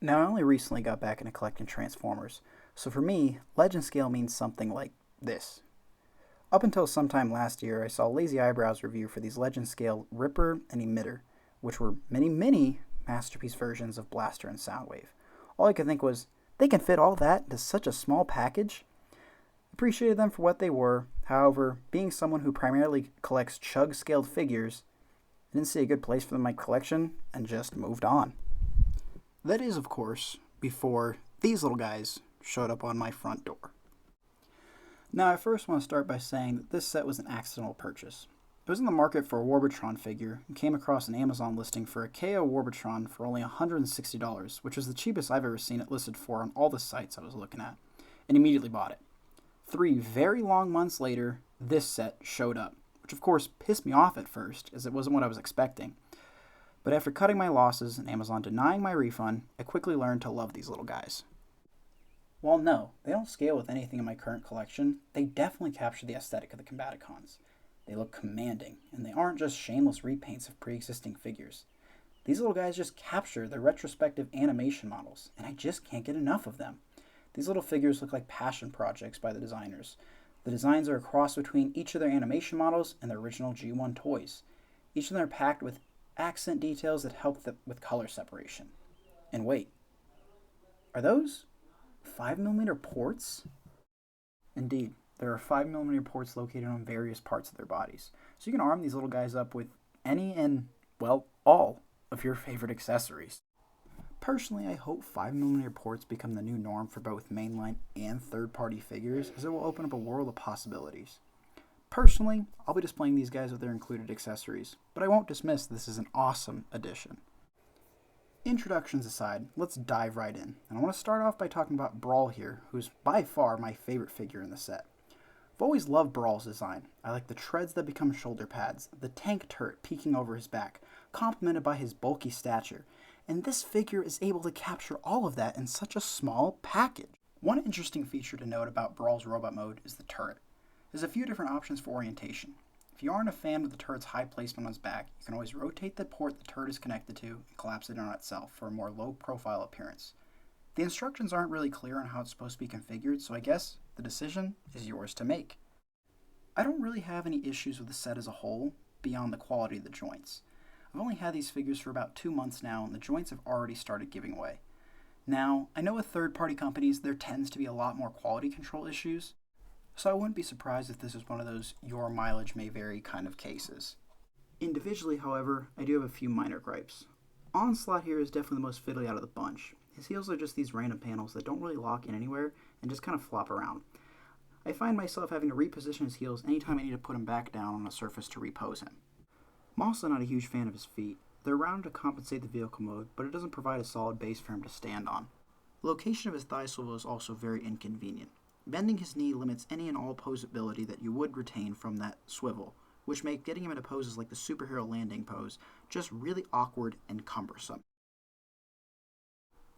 Now, I only recently got back into collecting Transformers, so for me, Legend Scale means something like this. Up until sometime last year, I saw Lazy Eyebrow's review for these Legend Scale Ripper and Emitter, which were mini masterpiece versions of Blaster and Soundwave. All I could think was, they can fit all that into such a small package? Appreciated them for what they were, however, being someone who primarily collects chug-scaled figures, I didn't see a good place for them in my collection, and just moved on. That is, of course, before these little guys showed up on my front door. Now, I first want to start by saying that this set was an accidental purchase. I was in the market for a Warbitron figure and came across an Amazon listing for a KO Warbitron for only $160, which was the cheapest I've ever seen it listed for on all the sites I was looking at, and immediately bought it. 3 very long months later, this set showed up, which of course pissed me off at first, as it wasn't what I was expecting. But after cutting my losses and Amazon denying my refund, I quickly learned to love these little guys. While no, they don't scale with anything in my current collection, they definitely capture the aesthetic of the Combaticons. They look commanding, and they aren't just shameless repaints of pre-existing figures. These little guys just capture the retrospective animation models, and I just can't get enough of them. These little figures look like passion projects by the designers. The designs are a cross between each of their animation models and their original G1 toys. Each of them are packed with accent details that help with color separation. And wait, are those 5mm ports? Indeed, there are 5mm ports located on various parts of their bodies, so you can arm these little guys up with any and, well, all of your favorite accessories. Personally, I hope 5mm ports become the new norm for both mainline and third-party figures, as it will open up a world of possibilities. Personally, I'll be displaying these guys with their included accessories, but I won't dismiss this as an awesome addition. Introductions aside, let's dive right in, and I want to start off by talking about Brawl here, who's by far my favorite figure in the set. I've always loved Brawl's design. I like the treads that become shoulder pads, the tank turret peeking over his back, complemented by his bulky stature, and this figure is able to capture all of that in such a small package. One interesting feature to note about Brawl's robot mode is the turret. There's a few different options for orientation. If you aren't a fan of the turret's high placement on his back, you can always rotate the port the turret is connected to and collapse it on itself for a more low-profile appearance. The instructions aren't really clear on how it's supposed to be configured, so I guess the decision is yours to make. I don't really have any issues with the set as a whole, beyond the quality of the joints. I've only had these figures for about 2 months now, and the joints have already started giving way. Now, I know with third-party companies there tends to be a lot more quality control issues, so I wouldn't be surprised if this is one of those your mileage may vary kind of cases. Individually, however, I do have a few minor gripes. Onslaught here is definitely the most fiddly out of the bunch. His heels are just these random panels that don't really lock in anywhere and just kind of flop around. I find myself having to reposition his heels anytime I need to put him back down on a surface to repose him. I'm also not a huge fan of his feet. They're rounded to compensate the vehicle mode, but it doesn't provide a solid base for him to stand on. The location of his thigh swivel is also very inconvenient. Bending his knee limits any and all posability that you would retain from that swivel, which make getting him into poses like the superhero landing pose just really awkward and cumbersome.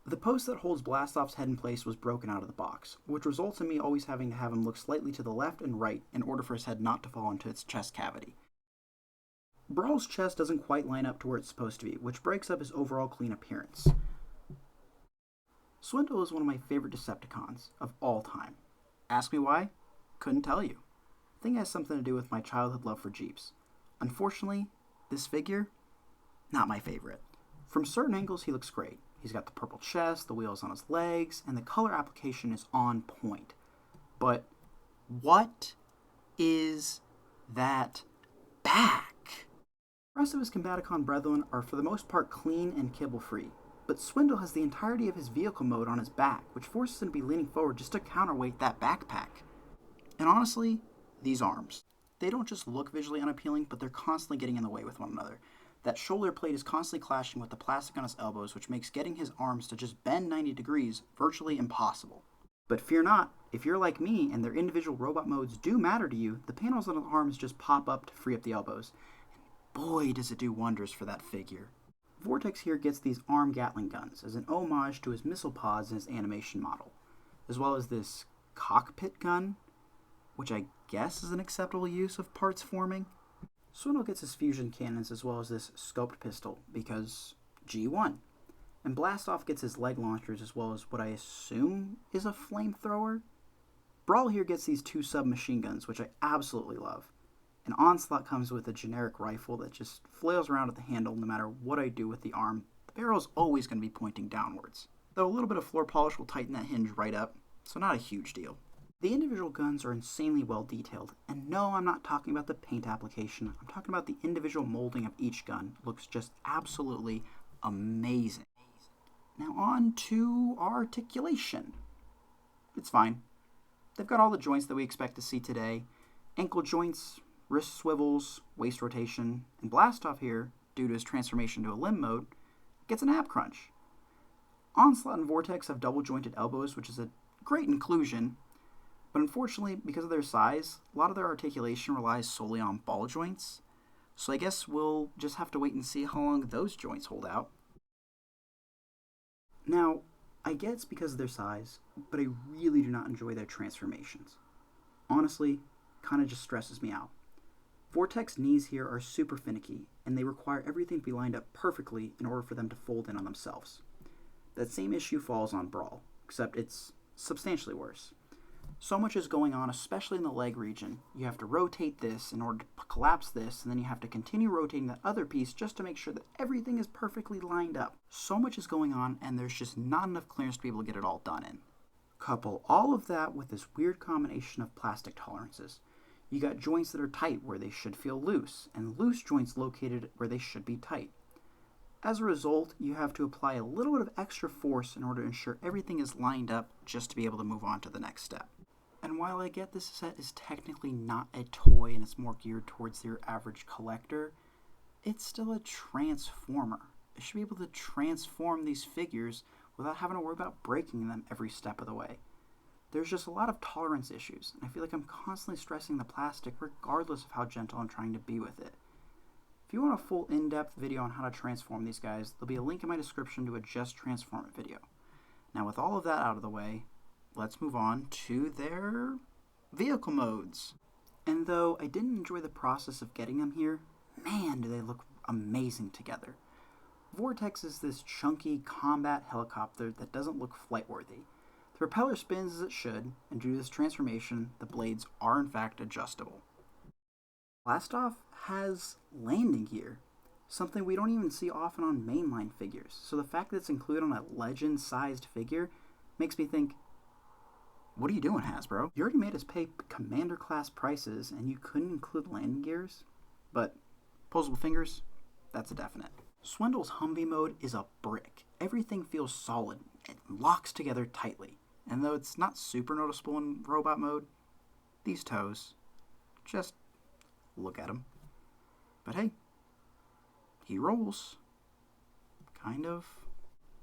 The post that holds Blastoff's head in place was broken out of the box, which results in me always having to have him look slightly to the left and right in order for his head not to fall into its chest cavity. Brawl's chest doesn't quite line up to where it's supposed to be, which breaks up his overall clean appearance. Swindle is one of my favorite Decepticons of all time. Ask me why? Couldn't tell you. I think it has something to do with my childhood love for Jeeps. Unfortunately, this figure, not my favorite. From certain angles, he looks great. He's got the purple chest, the wheels on his legs, and the color application is on point. But what is that back? The rest of his Combaticon brethren are for the most part clean and kibble-free, but Swindle has the entirety of his vehicle mode on his back, which forces him to be leaning forward just to counterweight that backpack. And honestly, these arms. They don't just look visually unappealing, but they're constantly getting in the way with one another. That shoulder plate is constantly clashing with the plastic on his elbows, which makes getting his arms to just bend 90 degrees virtually impossible. But fear not, if you're like me and their individual robot modes do matter to you, the panels on the arms just pop up to free up the elbows. And boy, does it do wonders for that figure. Vortex here gets these arm Gatling guns as an homage to his missile pods in his animation model, as well as this cockpit gun, which I guess is an acceptable use of parts forming. Swindle gets his fusion cannons as well as this scoped pistol because G1. And Blastoff gets his leg launchers as well as what I assume is a flamethrower. Brawl here gets these 2 submachine guns, which I absolutely love. And Onslaught comes with a generic rifle that just flails around at the handle no matter what I do with the arm. The barrel is always going to be pointing downwards, though a little bit of floor polish will tighten that hinge right up, so not a huge deal. The individual guns are insanely well detailed, and no, I'm not talking about the paint application. I'm talking about the individual molding of each gun. It looks just absolutely amazing. Now on to Articulation. It's fine. They've got all the joints that we expect to see today. Ankle joints, wrist swivels, waist rotation, and Blastoff here, due to his transformation to a limb mode, gets an ab crunch. Onslaught and Vortex have double jointed elbows, which is a great inclusion, but unfortunately, because of their size, a lot of their articulation relies solely on ball joints, so I guess we'll just have to wait and see how long those joints hold out. Now, I get it's because of their size, but I really do not enjoy their transformations. Honestly, kind of just stresses me out. Vortex knees here are super finicky, and they require everything to be lined up perfectly in order for them to fold in on themselves. That same issue falls on Brawl, except it's substantially worse. So much is going on, especially in the leg region. You have to rotate this in order to collapse this, and then you have to continue rotating that other piece just to make sure that everything is perfectly lined up. So much is going on, and there's just not enough clearance to be able to get it all done in. Couple all of that with this weird combination of plastic tolerances. You got joints that are tight where they should feel loose, and loose joints located where they should be tight. As a result, you have to apply a little bit of extra force in order to ensure everything is lined up just to be able to move on to the next step. And while I get this set is technically not a toy and it's more geared towards your average collector, it's still a transformer. It should be able to transform these figures without having to worry about breaking them every step of the way. There's just a lot of tolerance issues, and I feel like I'm constantly stressing the plastic regardless of how gentle I'm trying to be with it. If you want a full in-depth video on how to transform these guys, there'll be a link in my description to a Just Transform It video. Now with all of that out of the way, let's move on to their vehicle modes. And though I didn't enjoy the process of getting them here, man, do they look amazing together. Vortex is this chunky combat helicopter that doesn't look flight-worthy. The propeller spins as it should, and due to this transformation, the blades are in fact adjustable. Blastoff has landing gear, something we don't even see often on mainline figures, so the fact that it's included on a legend-sized figure makes me think, what are you doing, Hasbro? You already made us pay commander-class prices, and you couldn't include landing gears? But posable fingers, that's a definite. Swindle's Humvee mode is a brick. Everything feels solid. It locks together tightly. And though it's not super noticeable in robot mode, these toes, just look at him. But hey, he rolls. Kind of.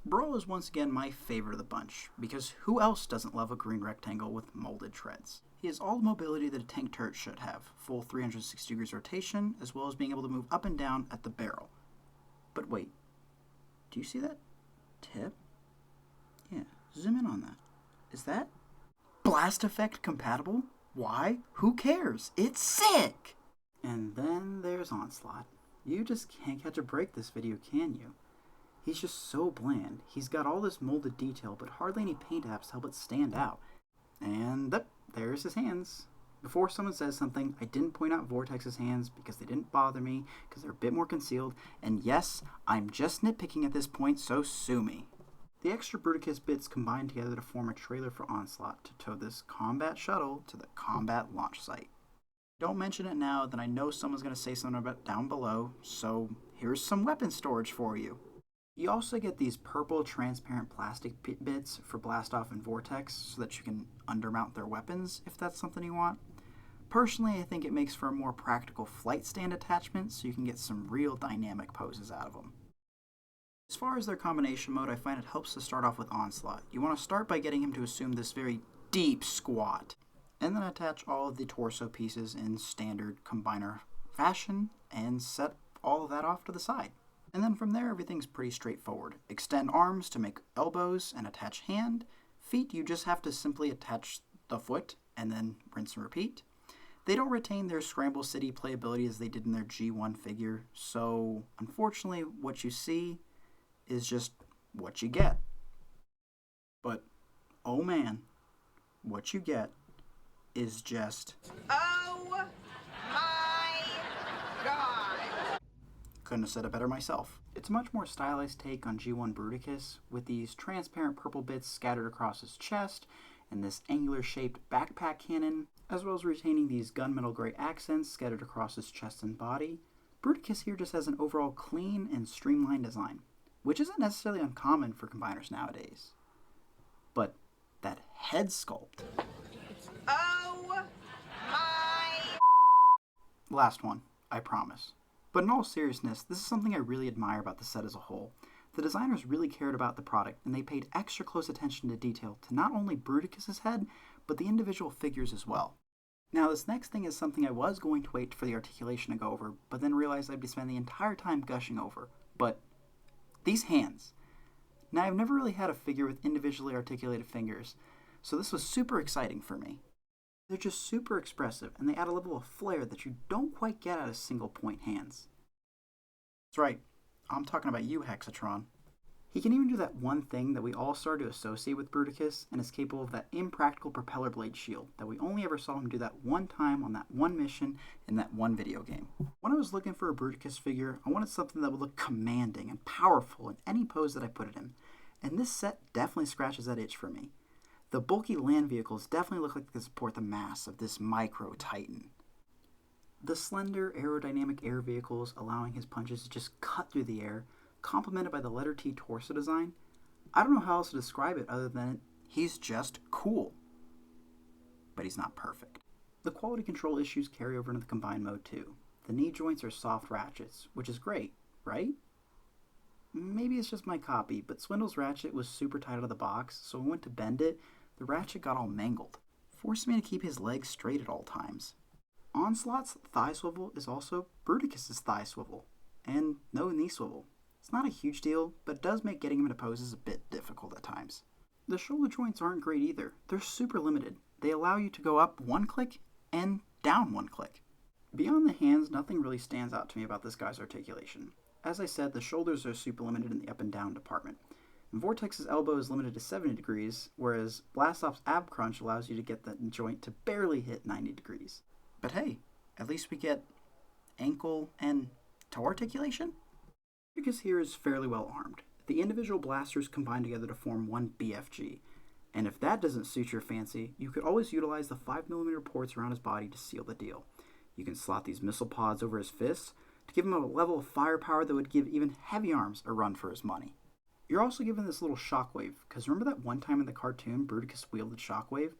Brawl is once again my favorite of the bunch, because who else doesn't love a green rectangle with molded treads? He has all the mobility that a tank turret should have, full 360 degrees rotation, as well as being able to move up and down at the barrel. But wait, do you see that tip? Yeah, zoom in on that. Is that blast effect compatible? Why? Who cares? It's sick! And then there's Onslaught. You just can't catch a break this video, can you? He's just so bland. He's got all this molded detail, but hardly any paint apps to help it stand out. And there's his hands. Before someone says something, I didn't point out Vortex's hands because they didn't bother me, because they're a bit more concealed. And yes, I'm just nitpicking at this point, so sue me. The extra Bruticus bits combine together to form a trailer for Onslaught to tow this combat shuttle to the combat launch site. Don't mention it now, then I know someone's going to say something about it down below, so here's some weapon storage for you. You also get these purple transparent plastic bits for Blastoff and Vortex so that you can undermount their weapons if that's something you want. Personally, I think it makes for a more practical flight stand attachment so you can get some real dynamic poses out of them. As far as their combination mode, I find it helps to start off with Onslaught. You want to start by getting him to assume this very deep squat, and then attach all of the torso pieces in standard combiner fashion and set all of that off to the side. And then from there, everything's pretty straightforward. Extend arms to make elbows and attach hand. Feet, you just have to simply attach the foot and then rinse and repeat. They don't retain their Scramble City playability as they did in their G1 figure, so unfortunately what you see is just what you get. But, oh man, what you get is just... Oh my god! Couldn't have said it better myself. It's a much more stylized take on G1 Bruticus, with these transparent purple bits scattered across his chest, and this angular-shaped backpack cannon, as well as retaining these gunmetal gray accents scattered across his chest and body. Bruticus here just has an overall clean and streamlined design, which isn't necessarily uncommon for combiners nowadays. But that head sculpt... Oh my... Last one, I promise. But in all seriousness, this is something I really admire about the set as a whole. The designers really cared about the product, and they paid extra close attention to detail to not only Bruticus' head, but the individual figures as well. Now, this next thing is something I was going to wait for the articulation to go over, but then realized I'd be spending the entire time gushing over. But these hands. Now, I've never really had a figure with individually articulated fingers, so this was super exciting for me. They're just super expressive, and they add a level of flair that you don't quite get out of single point hands. That's right, I'm talking about you, Hexatron. He can even do that one thing that we all started to associate with Bruticus, and is capable of that impractical propeller blade shield that we only ever saw him do that one time on that one mission in that one video game. When I was looking for a Bruticus figure, I wanted something that would look commanding and powerful in any pose that I put it in, and this set definitely scratches that itch for me. The bulky land vehicles definitely look like they support the mass of this micro-titan. The slender, aerodynamic air vehicles allowing his punches to just cut through the air, complemented by the letter T torso design. I don't know how else to describe it other than he's just cool. But he's not perfect. The quality control issues carry over into the combined mode too. The knee joints are soft ratchets, which is great, right? Maybe it's just my copy, but Swindle's ratchet was super tight out of the box, so when I went to bend it, the ratchet got all mangled, forcing me to keep his legs straight at all times. Onslaught's thigh swivel is also Bruticus' thigh swivel, and no knee swivel. It's not a huge deal, but it does make getting him into poses a bit difficult at times. The shoulder joints aren't great either. They're super limited. They allow you to go up one click and down one click. Beyond the hands, nothing really stands out to me about this guy's articulation. As I said, the shoulders are super limited in the up and down department. And Vortex's elbow is limited to 70 degrees, whereas Blastoff's ab crunch allows you to get the joint to barely hit 90 degrees. But hey, at least we get ankle and toe articulation? Bruticus here is fairly well armed. The individual blasters combine together to form one BFG, and if that doesn't suit your fancy, you could always utilize the 5mm ports around his body to seal the deal. You can slot these missile pods over his fists to give him a level of firepower that would give even heavy arms a run for his money. You're also given this little shockwave, because remember that one time in the cartoon Bruticus wielded shockwave?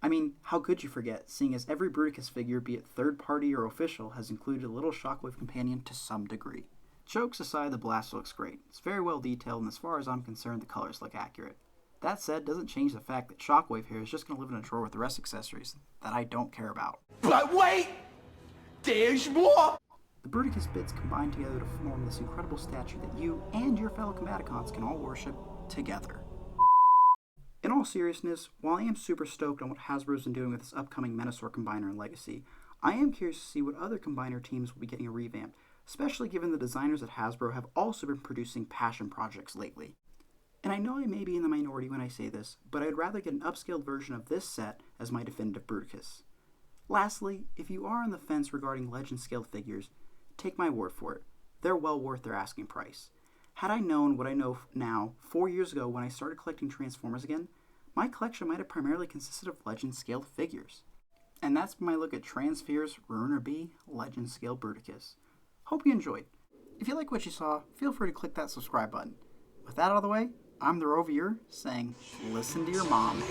I mean, how could you forget, seeing as every Bruticus figure, be it third party or official, has included a little shockwave companion to some degree. Jokes aside, the blaster looks great. It's very well detailed, and as far as I'm concerned, the colors look accurate. That said, doesn't change the fact that Shockwave here is just going to live in a drawer with the rest accessories that I don't care about. But wait! There's more! The Bruticus bits combine together to form this incredible statue that you and your fellow Combaticons can all worship together. In all seriousness, while I am super stoked on what Hasbro's been doing with this upcoming Menasor Combiner and Legacy, I am curious to see what other Combiner teams will be getting a revamp, especially given the designers at Hasbro have also been producing passion projects lately. And I know I may be in the minority when I say this, but I'd rather get an upscaled version of this set as my definitive Bruticus. Lastly, if you are on the fence regarding legend scaled figures, take my word for it. They're well worth their asking price. Had I known what I know now 4 years ago when I started collecting Transformers again, my collection might have primarily consisted of legend scaled figures. And that's my look at Transfear's Ruiner B Legend Scale Bruticus. Hope you enjoyed. If you like what you saw, feel free to click that subscribe button. With that out of the way, I'm the Rovier saying, listen to your mom.